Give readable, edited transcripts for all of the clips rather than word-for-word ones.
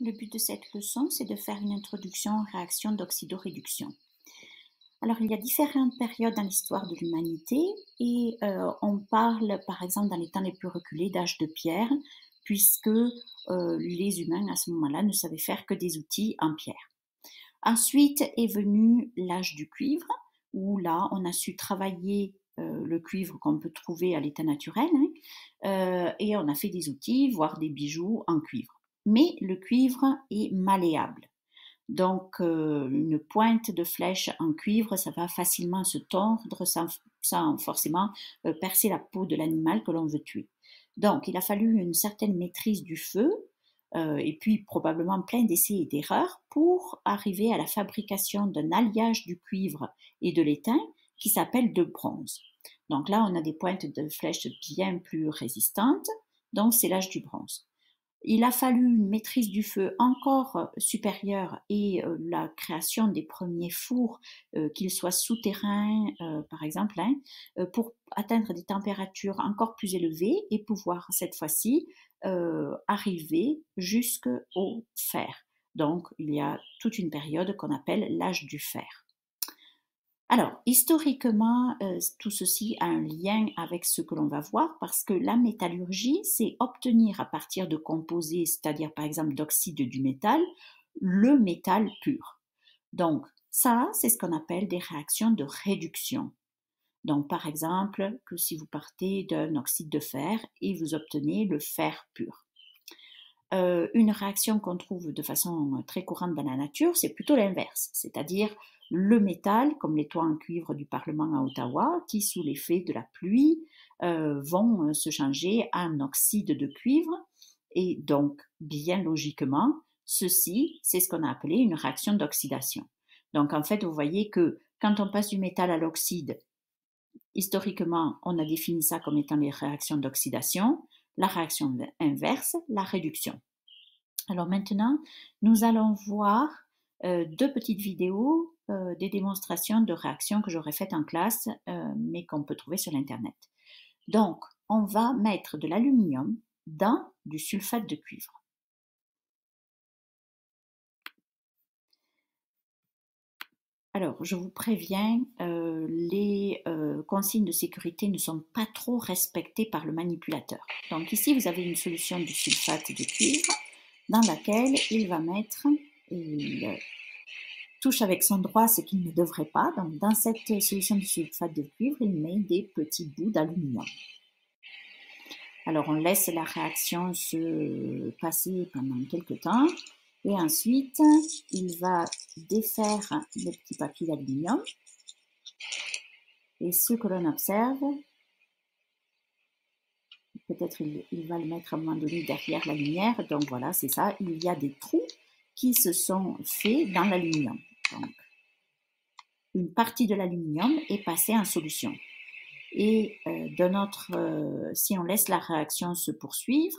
Le but de cette leçon, c'est de faire une introduction aux réactions d'oxydoréduction. Alors, il y a différentes périodes dans l'histoire de l'humanité et on parle, par exemple, dans les temps les plus reculés, d'âge de pierre, puisque les humains, à ce moment-là, ne savaient faire que des outils en pierre. Ensuite est venu l'âge du cuivre, où là, on a su travailler le cuivre qu'on peut trouver à l'état naturel, et on a fait des outils, voire des bijoux en cuivre. Mais le cuivre est malléable. Donc, une pointe de flèche en cuivre, ça va facilement se tordre sans forcément percer la peau de l'animal que l'on veut tuer. Donc, il a fallu une certaine maîtrise du feu et puis probablement plein d'essais et d'erreurs pour arriver à la fabrication d'un alliage du cuivre et de l'étain qui s'appelle de bronze. Donc là, on a des pointes de flèche bien plus résistantes, donc c'est l'âge du bronze. Il a fallu une maîtrise du feu encore supérieure et la création des premiers fours, qu'ils soient souterrains par exemple, pour atteindre des températures encore plus élevées et pouvoir cette fois-ci arriver jusqu'au fer. Donc il y a toute une période qu'on appelle l'âge du fer. Alors, historiquement, tout ceci a un lien avec ce que l'on va voir parce que la métallurgie, c'est obtenir à partir de composés, c'est-à-dire par exemple d'oxyde du métal, le métal pur. Donc, ça, c'est ce qu'on appelle des réactions de réduction. Donc, par exemple, que si vous partez d'un oxyde de fer et vous obtenez le fer pur. Une réaction qu'on trouve de façon très courante dans la nature, c'est plutôt l'inverse, c'est-à-dire le métal, comme les toits en cuivre du Parlement à Ottawa, qui sous l'effet de la pluie vont se changer en oxyde de cuivre, et donc bien logiquement, ceci, c'est ce qu'on a appelé une réaction d'oxydation. Donc en fait, vous voyez que quand on passe du métal à l'oxyde, historiquement, on a défini ça comme étant les réactions d'oxydation. La réaction inverse, la réduction. Alors maintenant, nous allons voir deux petites vidéos des démonstrations de réactions que j'aurais faites en classe, mais qu'on peut trouver sur l'Internet. Donc, on va mettre de l'aluminium dans du sulfate de cuivre. Alors, je vous préviens, les consignes de sécurité ne sont pas trop respectées par le manipulateur. Donc ici, vous avez une solution du sulfate de cuivre dans laquelle il va mettre, il touche avec son doigt ce qu'il ne devrait pas. Donc dans cette solution du sulfate de cuivre, il met des petits bouts d'aluminium. Alors on laisse la réaction se passer pendant quelques temps. Et ensuite, il va défaire le petit papier d'aluminium. Et ce que l'on observe, peut-être il va le mettre à un moment donné derrière la lumière. Donc voilà, c'est ça. Il y a des trous qui se sont faits dans l'aluminium. Donc, une partie de l'aluminium est passée en solution. Et si on laisse la réaction se poursuivre,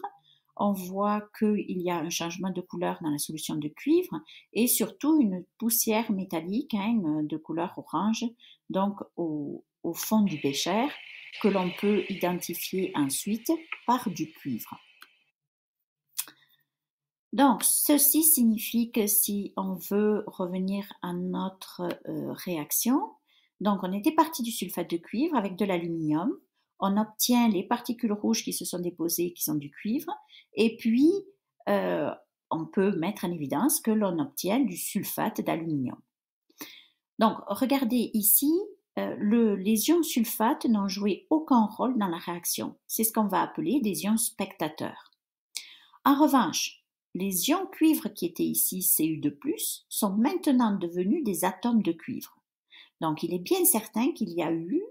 on voit qu'il y a un changement de couleur dans la solution de cuivre et surtout une poussière métallique de couleur orange, donc au fond du bécher, que l'on peut identifier ensuite par du cuivre. Donc, ceci signifie que si on veut revenir à notre réaction, donc on était parti du sulfate de cuivre avec de l'aluminium, on obtient les particules rouges qui se sont déposées, qui sont du cuivre, et puis on peut mettre en évidence que l'on obtient du sulfate d'aluminium. Donc, regardez ici, les ions sulfate n'ont joué aucun rôle dans la réaction. C'est ce qu'on va appeler des ions spectateurs. En revanche, les ions cuivre qui étaient ici Cu2+, sont maintenant devenus des atomes de cuivre. Donc, il est bien certain qu'il y a eu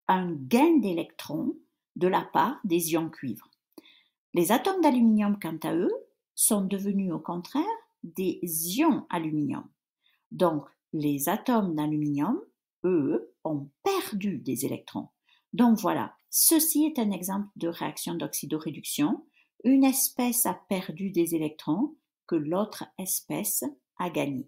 un gain d'électrons de la part des ions cuivre. Les atomes d'aluminium, quant à eux, sont devenus au contraire des ions aluminium. Donc, les atomes d'aluminium, eux, ont perdu des électrons. Donc voilà, ceci est un exemple de réaction d'oxydoréduction. Une espèce a perdu des électrons que l'autre espèce a gagné.